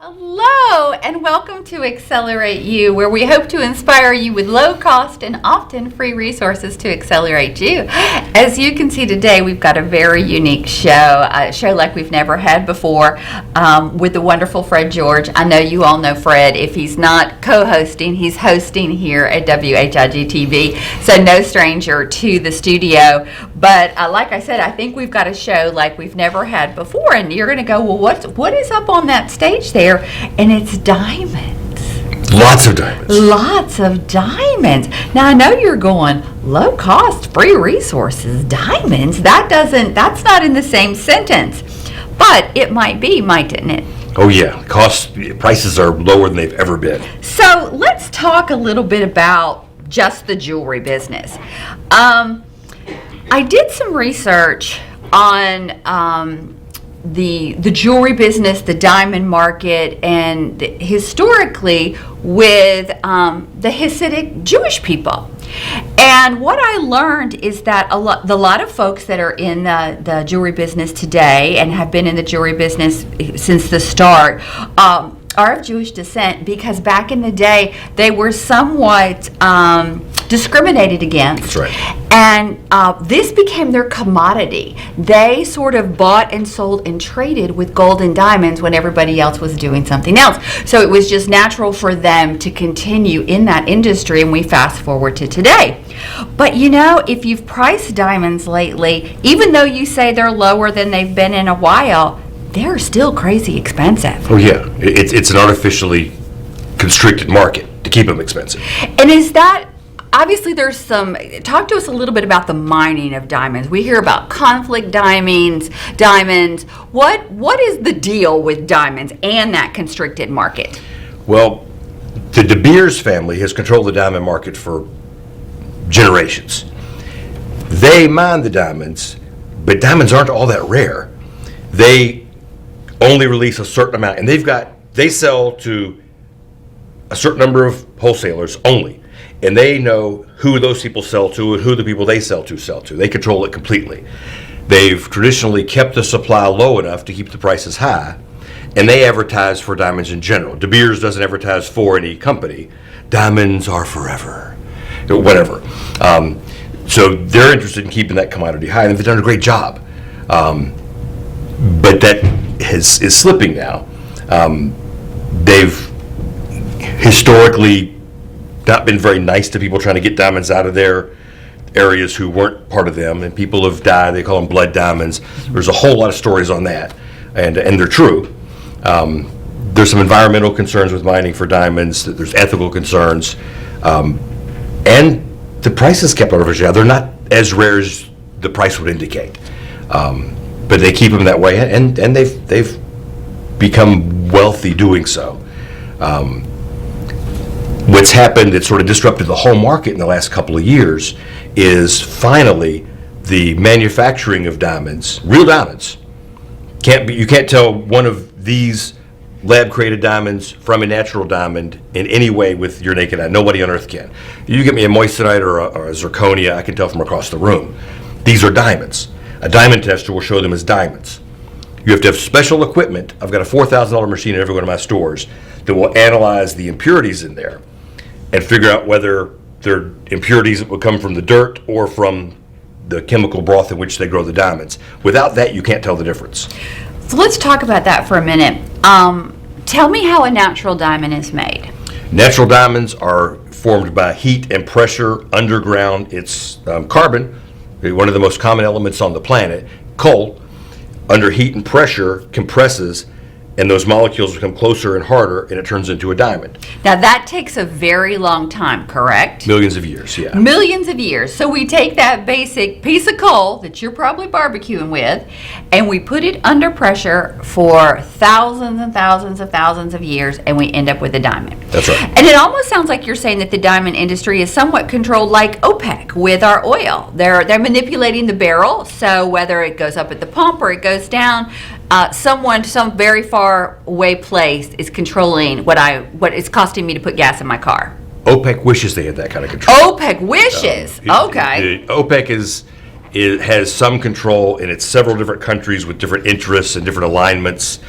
Hello, and welcome to Accelerate You, where we hope to inspire you with low cost and often free resources to accelerate you. As you can see today, we've got a very unique show, a show like we've never had before, with the wonderful Fred George. I know you all know Fred. If he's not co-hosting, he's hosting here at WHIG TV, so no stranger to the studio. But like I said, I think we've got a show like we've never had before, and you're going to go, well, what is up on that stage there? And it's diamonds. Lots of diamonds. Lots of diamonds. Now I know you're going, low cost, free resources, diamonds. That's not in the same sentence. But it might be, mightn't it? Oh yeah, prices are lower than they've ever been. So let's talk a little bit about just the jewelry business. I did some research on the jewelry business, the diamond market, and historically with the Hasidic Jewish people. And what I learned is that a lot of folks that are in the jewelry business today and have been in the jewelry business since the start are of Jewish descent, because back in the day they were somewhat discriminated against. That's right. And this became their commodity. They sort of bought and sold and traded with gold and diamonds when everybody else was doing something else. So it was just natural for them to continue in that industry, and we fast forward to today. But you know, if you've priced diamonds lately, even though you say they're lower than they've been in a while, they're still crazy expensive. Oh yeah, it's an artificially constricted market to keep them expensive. And is that, obviously there's talk to us a little bit about the mining of diamonds. We hear about conflict diamonds. What is the deal with diamonds and that constricted market? Well, the De Beers family has controlled the diamond market for generations. They mine the diamonds, but diamonds aren't all that rare. They only release a certain amount, and they sell to a certain number of wholesalers only, and they know who those people sell to and who the people they sell to. They control it completely. They've traditionally kept the supply low enough to keep the prices high, and they advertise for diamonds in general. De Beers doesn't advertise for any company. Diamonds are forever, whatever. So they're interested in keeping that commodity high, and they've done a great job. But that is slipping now. They've historically not been very nice to people trying to get diamonds out of their areas who weren't part of them, and people have died. They call them blood diamonds. There's a whole lot of stories on that, and they're true. There's some environmental concerns with mining for diamonds. There's ethical concerns, and the prices kept artificially high. They're not as rare as the price would indicate. But they keep them that way, and they've become wealthy doing so. What's happened that sort of disrupted the whole market in the last couple of years is finally the manufacturing of diamonds, real diamonds. You can't tell one of these lab-created diamonds from a natural diamond in any way with your naked eye. Nobody on earth can. You get me a moissanite or a zirconia, I can tell from across the room. These are diamonds. A diamond tester will show them as diamonds. You have to have special equipment. I've got a $4,000 machine in every one of my stores that will analyze the impurities in there and figure out whether they're impurities that would come from the dirt or from the chemical broth in which they grow the diamonds. Without that, you can't tell the difference. So let's talk about that for a minute. Tell me how a natural diamond is made. Natural diamonds are formed by heat and pressure underground. It's carbon, one of the most common elements on the planet. Coal, under heat and pressure, compresses, and those molecules become closer and harder, and it turns into a diamond. Now that takes a very long time, correct? Millions of years, yeah. Millions of years. So we take that basic piece of coal that you're probably barbecuing with, and we put it under pressure for thousands and thousands of years, and we end up with a diamond. That's right. And it almost sounds like you're saying that the diamond industry is somewhat controlled like OPEC with our oil. They're manipulating the barrel, so whether it goes up at the pump or it goes down, some very far away place is controlling what it's costing me to put gas in my car. OPEC wishes they had that kind of control. OPEC wishes. Okay. OPEC has some control, and it's several different countries with different interests and different alignments,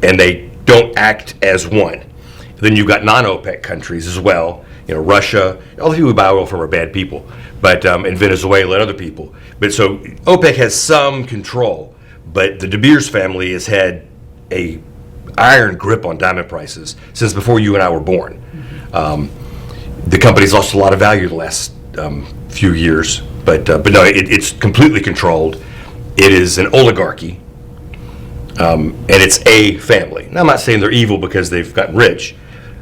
and they don't act as one. Then you've got non-OPEC countries as well. Russia. All the people who buy oil from are bad people, but in Venezuela and other people. But so OPEC has some control, but the De Beers family has had a iron grip on diamond prices since before you and I were born. The company's lost a lot of value the last few years, but no, it's completely controlled. It is an oligarchy, and it's a family. Now, I'm not saying they're evil because they've gotten rich,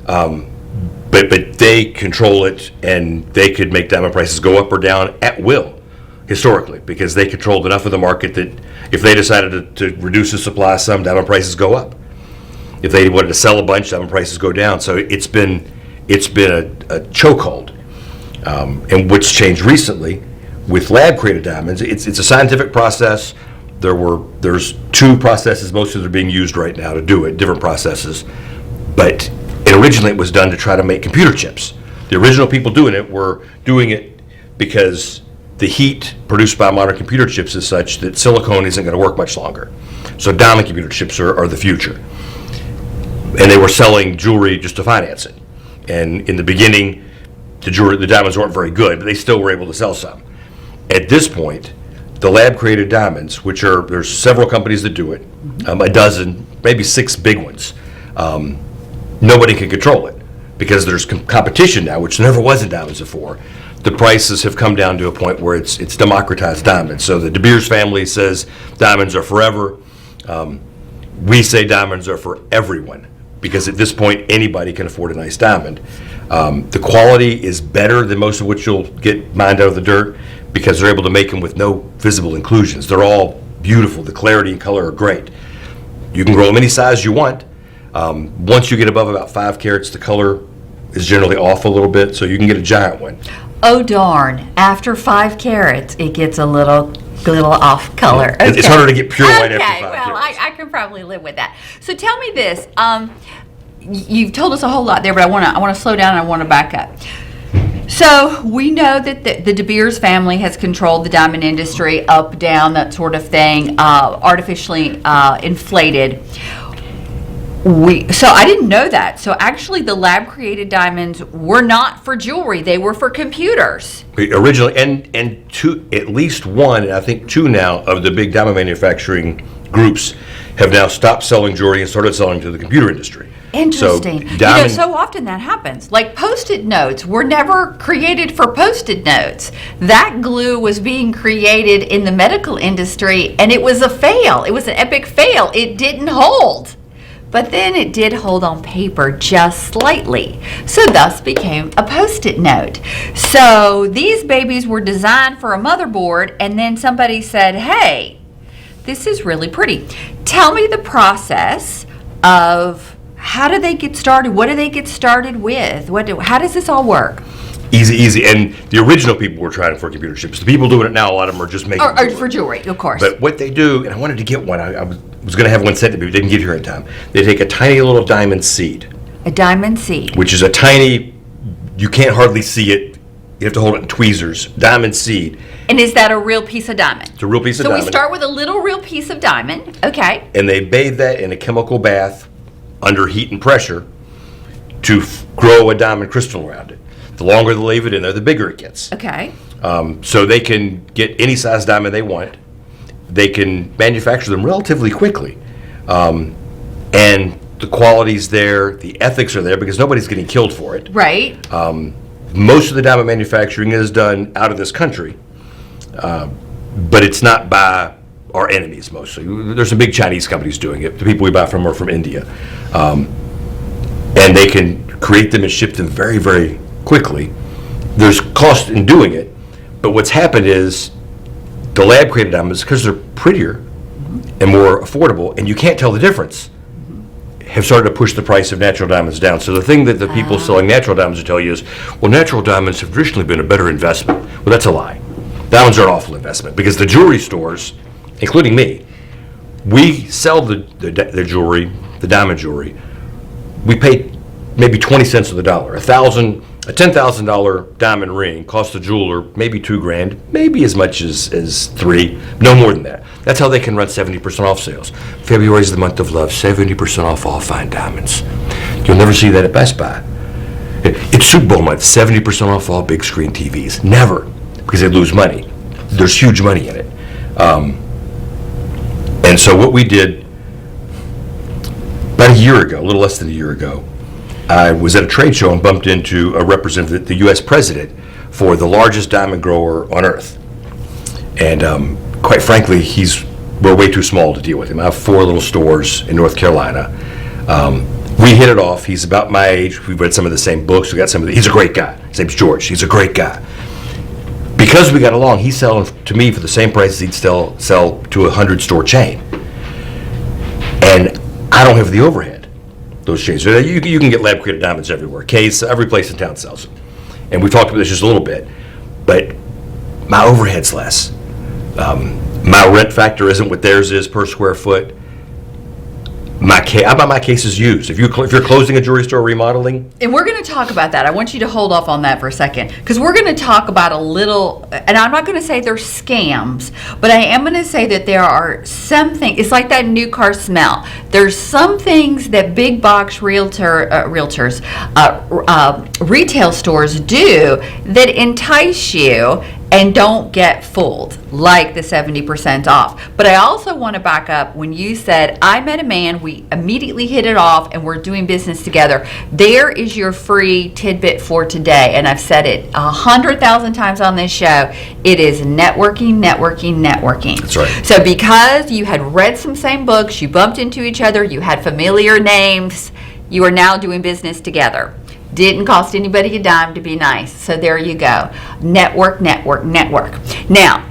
but they control it, and they could make diamond prices go up or down at will, historically, because they controlled enough of the market that if they decided to reduce the supply some, diamond prices go up. If they wanted to sell a bunch, diamond prices go down. So it's been a chokehold. And what's changed recently with lab-created diamonds, it's a scientific process. There's 2 processes most of them are being used right now to do it, different processes. But originally it was done to try to make computer chips. The original people doing it were doing it because the heat produced by modern computer chips is such that silicone isn't going to work much longer. So diamond computer chips are the future. And they were selling jewelry just to finance it. And in the beginning, the diamonds weren't very good, but they still were able to sell some. At this point, the lab-created diamonds, there's several companies that do it, a dozen, maybe 6 big ones. Nobody can control it because there's competition now, which never was in diamonds before. The prices have come down to a point where it's democratized diamonds. So the De Beers family says diamonds are forever. We say diamonds are for everyone because at this point anybody can afford a nice diamond. The quality is better than most of what you'll get mined out of the dirt because they're able to make them with no visible inclusions. They're all beautiful. The clarity and color are great. You can grow them any size you want. Once you get above about 5 carats, the color is generally off a little bit, so you can get a giant one. Oh darn! After 5 carats, it gets a little off color. Okay. It's harder to get pure white after 5 Okay, well, carats. I can probably live with that. So tell me this. You've told us a whole lot there, but I want to slow down and I want to back up. So we know that the De Beers family has controlled the diamond industry up, down, that sort of thing, artificially inflated. So I didn't know that. So actually the lab-created diamonds were not for jewelry. They were for computers. Originally, and at least 1, and I think 2 now, of the big diamond manufacturing groups have now stopped selling jewelry and started selling to the computer industry. Interesting. So, so often that happens. Like Post-it notes were never created for Post-it notes. That glue was being created in the medical industry, and it was a fail. It was an epic fail. It didn't hold. But then it did hold on paper just slightly, so thus became a Post-it note. So these babies were designed for a motherboard, and then somebody said, hey, this is really pretty. Tell me the process of how do they get started? What do they get started with? How does this all work? Easy. And the original people were trying for computer chips. The people doing it now, a lot of them are just making Or for jewelry, of course. But what they do, and I wanted to get one, I was going to have one sent to me, but didn't get here in time. They take a tiny little diamond seed. A diamond seed. Which is a tiny, you can't hardly see it. You have to hold it in tweezers. Diamond seed. And is that a real piece of diamond? It's a real piece of diamond. So we start with a little real piece of diamond. Okay. And they bathe that in a chemical bath under heat and pressure to grow a diamond crystal around it. The longer they leave it in there, the bigger it gets. Okay. So they can get any size diamond they want. They can manufacture them relatively quickly. And the quality's there, the ethics are there because nobody's getting killed for it. Right. Most of the diamond manufacturing is done out of this country, but it's not by our enemies mostly. There's some big Chinese companies doing it. The people we buy from are from India. And they can create them and ship them very, very quickly. There's cost in doing it, but what's happened is the lab-created diamonds, because they're prettier and more affordable, and you can't tell the difference, have started to push the price of natural diamonds down. So the thing that the people selling natural diamonds will tell you is, well, natural diamonds have traditionally been a better investment. Well, that's a lie. Diamonds are an awful investment because the jewelry stores, including me, we sell the jewelry, the diamond jewelry. We pay maybe 20 cents on the dollar. 1,000 A $10,000 diamond ring costs the jeweler maybe $2,000, maybe as much as three, no more than that. That's how they can run 70% off sales. February is the month of love, 70% off all fine diamonds. You'll never see that at Best Buy. It's Super Bowl month, 70% off all big screen TVs. Never, because they lose money. There's huge money in it. And so what we did about a year ago, a little less than a year ago, I was at a trade show and bumped into a representative, the U.S. president for the largest diamond grower on earth. And quite frankly, we're way too small to deal with him. I have 4 little stores in North Carolina. We hit it off. He's about my age. We've read some of the same books. He's a great guy. His name's George. He's a great guy. Because we got along, he's selling to me for the same price as he'd sell to a 100-store chain. And I don't have the overhead. Those chains. You can get lab-created diamonds everywhere. Case, every place in town sells them. And we talked about this just a little bit. But my overhead's less. My rent factor isn't what theirs is per square foot. I buy my cases used. If you're closing a jewelry store remodeling. And we're going to talk about that. I want you to hold off on that for a second, because we're going to talk about a little, and I'm not going to say they're scams, but I am going to say that there are some things, it's like that new car smell. There's some things that big box retail stores do that entice you and don't get fooled, like the 70% off. But I also want to back up when you said, I met a man, we immediately hit it off, and we're doing business together. There is your free tidbit for today. And I've said it 100,000 times on this show. It is networking, networking, networking. That's right. So because you had read some same books, you bumped into each other, you had familiar names, you are now doing business together. Didn't cost anybody a dime to be nice. So there you go. Network, network, network. Now,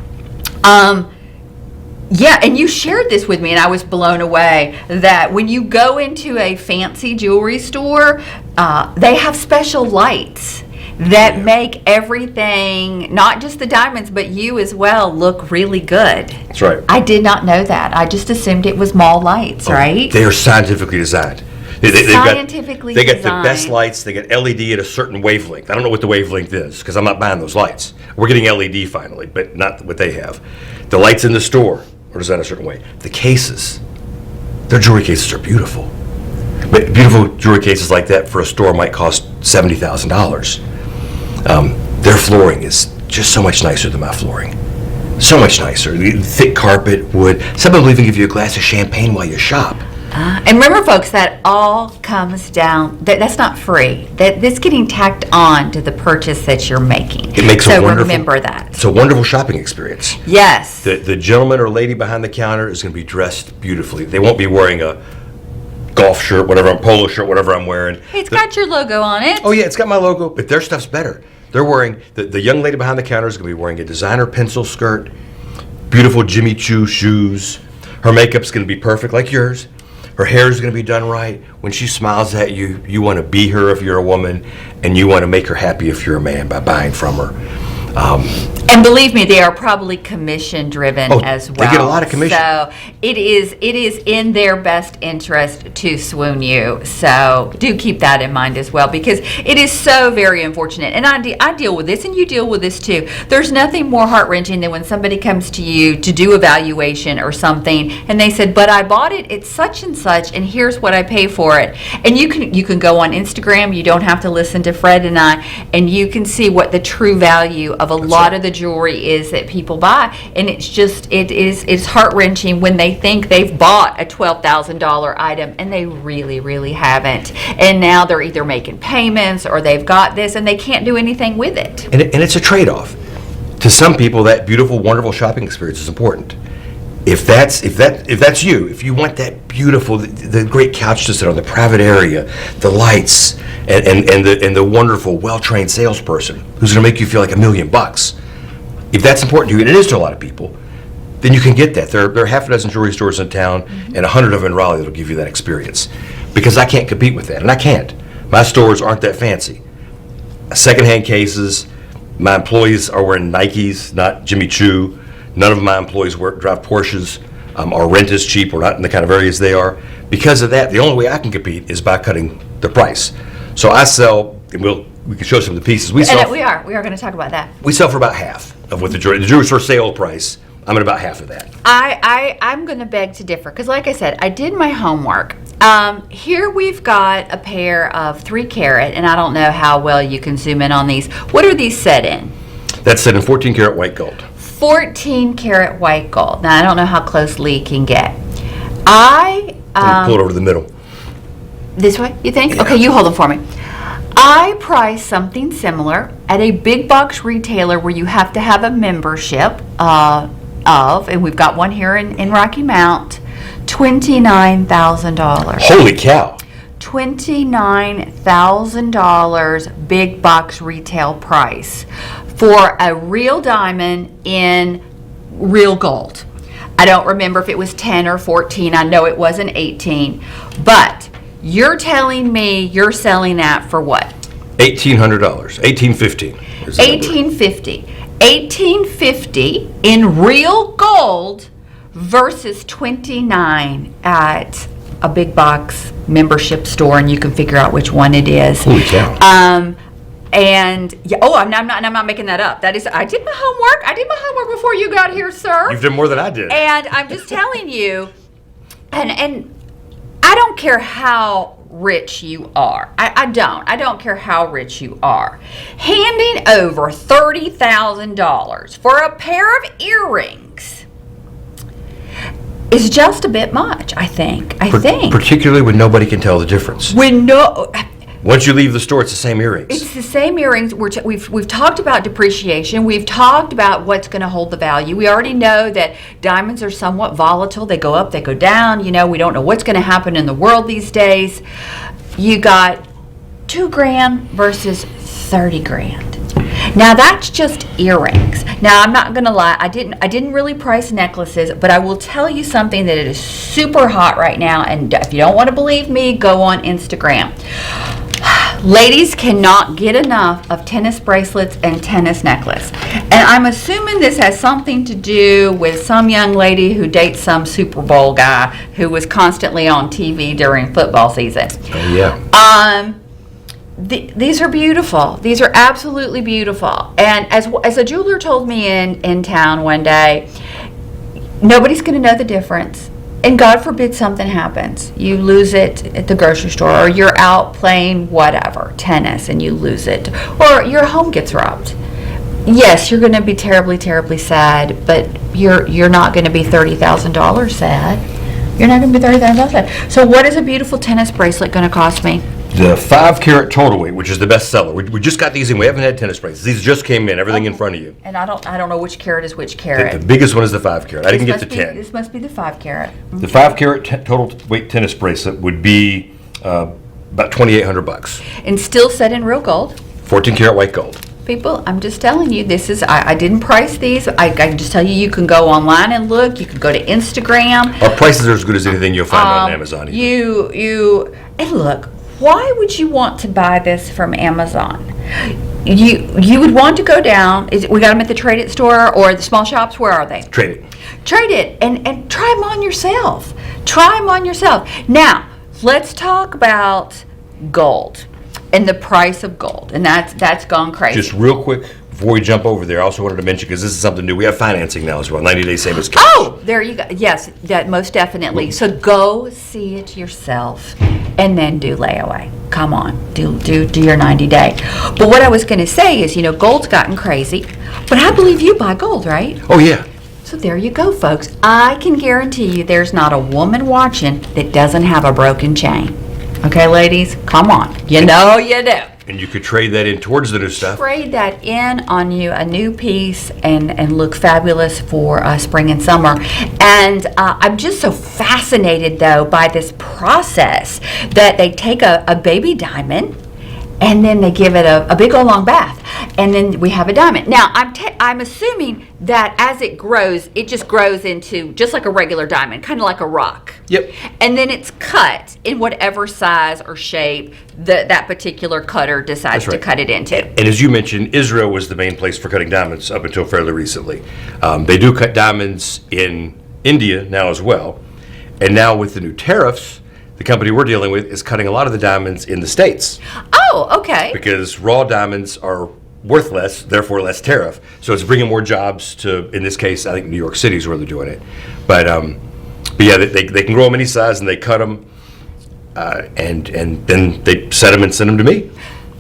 yeah, and you shared this with me, and I was blown away that when you go into a fancy jewelry store, they have special lights that make everything, not just the diamonds, but you as well, look really good. That's right. I did not know that. I just assumed it was mall lights, right? They are scientifically designed. Scientifically they got designed. the best lights. They got LED at a certain wavelength. I don't know what the wavelength is because I'm not buying those lights. We're getting LED finally, but not what they have. The lights in the store are designed a certain way. The cases, their jewelry cases are beautiful. But beautiful jewelry cases like that for a store might cost $70,000. Their flooring is just so much nicer than my flooring. So much nicer. Thick carpet, wood. Some of them even give you a glass of champagne while you shop. And remember, folks, that all comes down, that's not free. That's getting tacked on to the purchase that you're making. It makes a wonderful, remember that. It's a wonderful shopping experience. Yes. The gentleman or lady behind the counter is going to be dressed beautifully. They won't be wearing a golf shirt, polo shirt, whatever I'm wearing. Hey, it's got your logo on it. Oh, yeah, it's got my logo, but their stuff's better. They're wearing, the young lady behind the counter is going to be wearing a designer pencil skirt, beautiful Jimmy Choo shoes. Her makeup's going to be perfect like yours. Her hair is going to be done right. When she smiles at you, you want to be her if you're a woman, and you want to make her happy if you're a man by buying from her. And believe me, they are probably commission driven as well. They get a lot of commission. So it is in their best interest to swoon you. So do keep that in mind as well, because it is so very unfortunate. And I deal with this, and you deal with this too. There's nothing more heart-wrenching than when somebody comes to you to do a valuation or something, and they said, but I bought it at such and such, and here's what I pay for it. And you can go on Instagram. You don't have to listen to Fred and I, and you can see what the true value of a lot of the jewelry is that people buy. And it's heart-wrenching when they think they've bought a $12,000 item and they really, really haven't. And now they're either making payments or they've got this and they can't do anything with it. And it's a trade-off. To some people, that beautiful, wonderful shopping experience is important. If that's you, if you want that beautiful, the great couch to sit on, the private area, the lights, and the wonderful, well-trained salesperson who's going to make you feel like $1 million, if that's important to you, and it is to a lot of people, then you can get that. There are half a dozen jewelry stores in town, and 100 of them in Raleigh that'll give you that experience. Because I can't compete with that, and I can't. My stores aren't that fancy. Secondhand cases. My employees are wearing Nikes, not Jimmy Choo. None of my employees drive Porsches. Our rent is cheap. We're not in the kind of areas they are. Because of that, the only way I can compete is by cutting the price. So I sell, and we'll we could show some of the pieces. We And sell we are going to talk about that. for about half of what the jewelry store sale price. I'm at about half of that. I'm going to beg to differ because, like I said, I did my homework. Here we've got a pair of 3 carat, and I don't know how well you can zoom in on these. What are these set in? That's set in 14 karat white gold. 14 karat white gold. Now I don't know how close Lee can get. Pull it over to the middle. This way, you think? Yeah. Okay, you hold them for me. I price something similar at a big box retailer where you have to have a membership and we've got one here in Rocky Mount, $29,000. Holy cow. $29,000 big box retail price for a real diamond in real gold. I don't remember if it was 10 or 14. I know it wasn't 18. But you're telling me you're selling that for what? $1,800. $1,850. $1,850. $1,850 in real gold versus $29 at a big box membership store, and you can figure out which one it is. Holy cow. And yeah, I'm not making that up. I did my homework. I did my homework before you got here, sir. You've done more than I did. And I'm just telling you, and I don't care how rich you are. I don't care how rich you are. Handing over $30,000 for a pair of earrings is just a bit much, I think. Particularly when nobody can tell the difference. Once you leave the store, it's the same earrings. It's the same earrings. We've talked about depreciation. We've talked about what's going to hold the value. We already know that diamonds are somewhat volatile. They go up, they go down. You know, we don't know what's going to happen in the world these days. You got $2,000 versus $30,000. Now that's just earrings. Now I'm not going to lie. I didn't really price necklaces, but I will tell you something that it is super hot right now. And if you don't want to believe me, go on Instagram. Ladies cannot get enough of tennis bracelets and tennis necklace. And I'm assuming this has something to do with some young lady who dates some Super Bowl guy who was constantly on TV during football season. Oh, yeah. These are beautiful. These are absolutely beautiful. And as a jeweler told me in town one day, nobody's going to know the difference. And God forbid something happens. You lose it at the grocery store, or you're out playing whatever, tennis, and you lose it. Or your home gets robbed. Yes, you're going to be terribly, terribly sad, but you're not going to be $30,000 sad. You're not going to be $30,000 sad. So what is a beautiful tennis bracelet going to cost me? The 5 carat total weight, which is the best seller. We just got these in. We haven't had tennis bracelets. These just came in. Everything in front of you. And I don't know which carat is which carat. The biggest one is the 5 carat. I didn't get the 10. This must be the 5 carat. The 5 carat total weight tennis bracelet would be about $2,800. And still set in real gold. 14 karat white gold. People, I'm just telling you, this is, I didn't price these. I can just tell you, you can go online and look. You can go to Instagram. Our prices are as good as anything you'll find on Amazon. And look, why would you want to buy this from Amazon? You would want to go down. We got them at the Trade It store or the small shops. Where are they? Trade It. Trade It and try them on yourself. Try them on yourself. Now, let's talk about gold and the price of gold, and that's gone crazy. Just real quick before we jump over there, I also wanted to mention, because this is something new, we have financing now as well, 90-day same as cash. Oh, there you go. Yes, that most definitely. So go see it yourself and then do layaway. Come on, do your 90-day. But what I was going to say is, gold's gotten crazy, but I believe you buy gold, right? Oh, yeah. So there you go, folks. I can guarantee you there's not a woman watching that doesn't have a broken chain. Okay, ladies, come on. You know you do. And you could trade that in towards the new stuff. Trade that in on you, a new piece, and look fabulous for spring and summer. And I'm just so fascinated, though, by this process that they take a baby diamond and then they give it a big old long bath. And then we have a diamond. Now, I'm assuming that as it grows, it just grows into just like a regular diamond, kind of like a rock. Yep. And then it's cut in whatever size or shape that particular cutter decides to cut it into. And as you mentioned, Israel was the main place for cutting diamonds up until fairly recently. They do cut diamonds in India now as well. And now with the new tariffs, the company we're dealing with is cutting a lot of the diamonds in the States Oh, okay. because raw diamonds are worth less, therefore less tariff. So it's bringing more jobs to, in this case, I think New York City is where they're doing it. But yeah, they can grow them any size and they cut them, and then they set them and send them to me.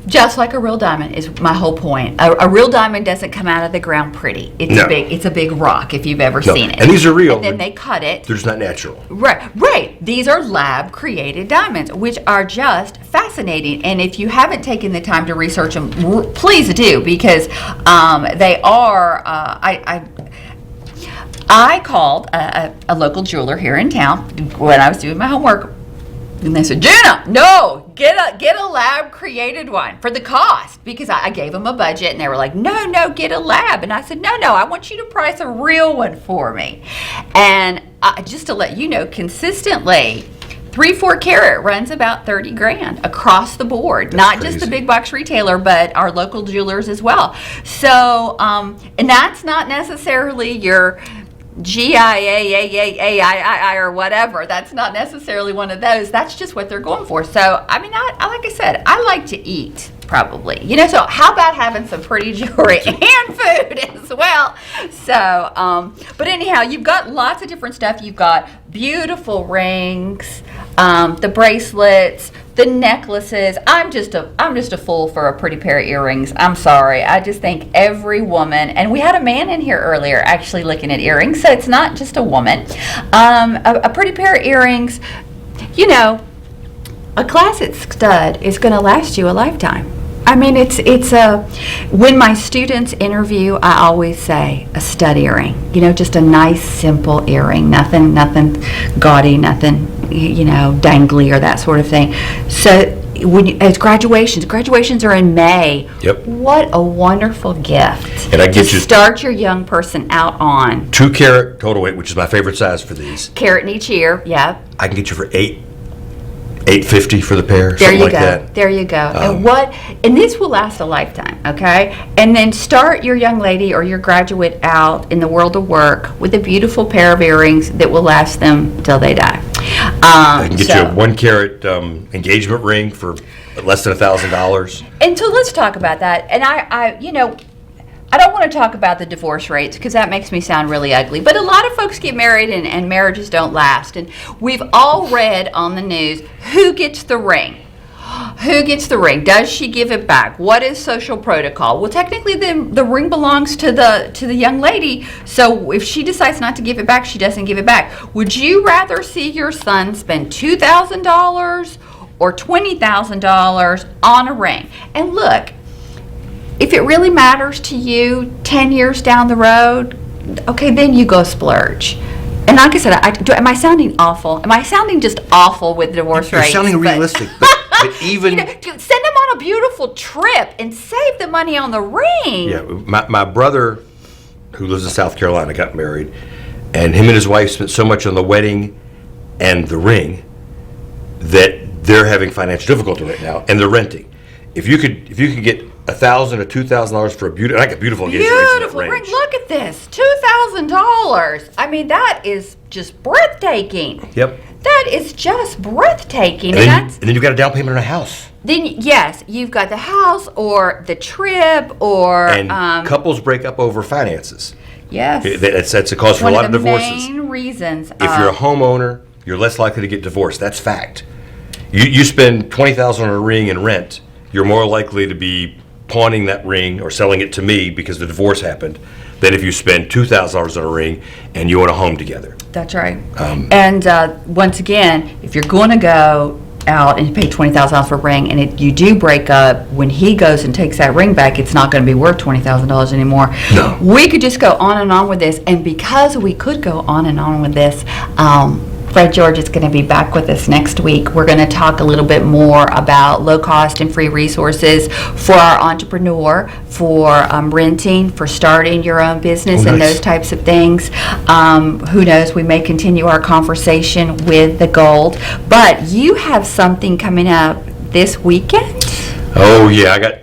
Just like a real diamond is my whole point. A real diamond doesn't come out of the ground pretty. No. It's a big rock if you've ever No. seen it. And these are real. And then they cut it. They're just not natural. Right. These are lab created diamonds, which are just fascinating. And if you haven't taken the time to research them, please do, because they are. I called a local jeweler here in town when I was doing my homework. And they said, Gina, no, get a lab created one for the cost, because I gave them a budget and they were like, no, get a lab. And I said, no, I want you to price a real one for me. And just to let you know, consistently, 3-4 carat runs about 30 grand across the board. That's not crazy. just the big box retailer, but our local jewelers as well. So, and that's not necessarily your GIAAAI or whatever. That's not necessarily one of those. That's just what they're going for. So, I mean, I like I said, I like to eat, probably. So how about having some pretty jewelry and food as well? So, but anyhow, you've got lots of different stuff. You've got beautiful rings, the bracelets, the necklaces. I'm just a fool for a pretty pair of earrings. I'm sorry. I just think every woman, and we had a man in here earlier actually looking at earrings, so it's not just a woman. A pretty pair of earrings, a classic stud is going to last you a lifetime. I mean, it's when my students interview, I always say a stud earring, just a nice, simple earring, nothing gaudy, nothing, dangly or that sort of thing. So as graduations are in May. Yep. What a wonderful gift. And I get to you start your young person out on. 2 carat total weight, which is my favorite size for these. Carat in each ear, yeah. I can get you for $850 for the pair, There something you like go. that. There you go. And this will last a lifetime, okay? And then start your young lady or your graduate out in the world of work with a beautiful pair of earrings that will last them till they die. I can get you a 1 carat engagement ring for less than $1,000. And so let's talk about that. And I don't want to talk about the divorce rates because that makes me sound really ugly. But a lot of folks get married and marriages don't last. And we've all read on the news, who gets the ring? Who gets the ring? Does she give it back? What is social protocol? Well, technically the ring belongs to the young lady. So if she decides not to give it back, she doesn't give it back. Would you rather see your son spend $2,000 or $20,000 on a ring? And look, if it really matters to you 10 years down the road, okay, then you go splurge. And like I said, am I sounding awful? Am I sounding just awful with divorce You're rates? sounding realistic, but even... send them on a beautiful trip and save the money on the ring. Yeah, my brother, who lives in South Carolina, got married, and him and his wife spent so much on the wedding and the ring that they're having financial difficulty right now, and they're renting. If you could get $1,000 or $2,000 for a beautiful engagement ring. Beautiful ring. Look at this, $2,000. I mean, that is just breathtaking. Yep. That is just breathtaking. And then you've got a down payment on a house. Then yes, you've got the house or the trip or And couples break up over finances. yes. That's a cause for a lot of divorces. One of the main reasons. If you're a homeowner, you're less likely to get divorced. That's fact. You spend $20,000 on a ring in rent, you're more likely to be pawning that ring or selling it to me because the divorce happened than if you spend $2,000 on a ring and you own a home together. That's right. And once again, if you're going to go out and you pay $20,000 for a ring and you do break up, when he goes and takes that ring back, it's not going to be worth $20,000 anymore. No. We could just go on and on with this. And because we could go on and on with this, Fred George is going to be back with us next week. We're going to talk a little bit more about low cost and free resources for our entrepreneur, for renting, for starting your own business and those types of things. Who knows, we may continue our conversation with the gold. But you have something coming up this weekend? Oh, yeah.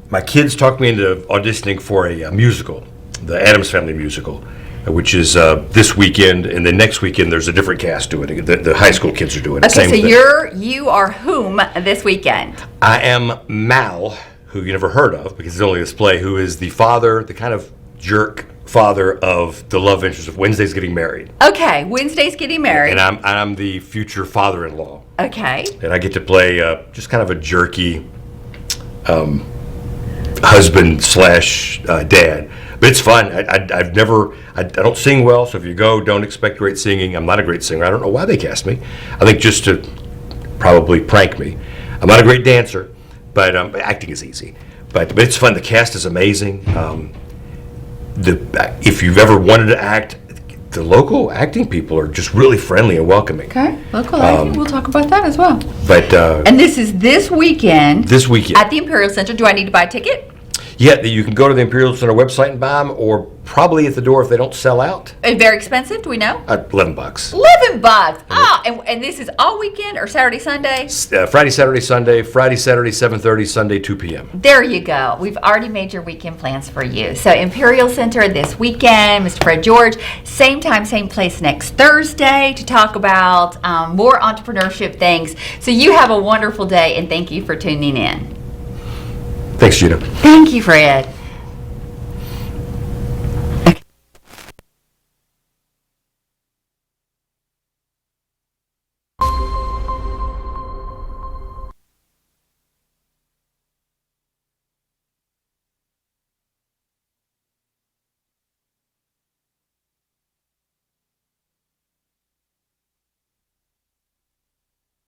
My kids talked me into auditioning for a musical, the Addams Family musical. which is this weekend, and then next weekend there's a different cast doing it. The high school kids are doing it. Okay, Same so thing. you are whom this weekend? I am Mal, who you never heard of because it's only this play, who is the father, the kind of jerk father of the love interest of Wednesday's getting married. Okay, Wednesday's getting married. And I'm the future father-in-law. Okay. And I get to play just kind of a jerky husband slash dad. But it's fun. I don't sing well, so if you go, don't expect great singing. I'm not a great singer. I don't know why they cast me. I think just to probably prank me. I'm not a great dancer, but acting is easy. But it's fun. The cast is amazing. If you've ever wanted to act, the local acting people are just really friendly and welcoming. Okay, local acting. We'll talk about that as well. But And this is this weekend. This weekend. At the Imperial Center. Do I need to buy a ticket? Yeah, you can go to the Imperial Center website and buy them, or probably at the door if they don't sell out. Very expensive, do we know? $11. $11. Ah, and this is all weekend or Saturday, Sunday? Friday, Saturday, Sunday. Friday, Saturday, 7:30. Sunday, 2 p.m. There you go. We've already made your weekend plans for you. So Imperial Center this weekend, Mr. Fred George, same time, same place next Thursday to talk about more entrepreneurship things. So you have a wonderful day, and thank you for tuning in. Thanks, Gina. Thank you, Fred.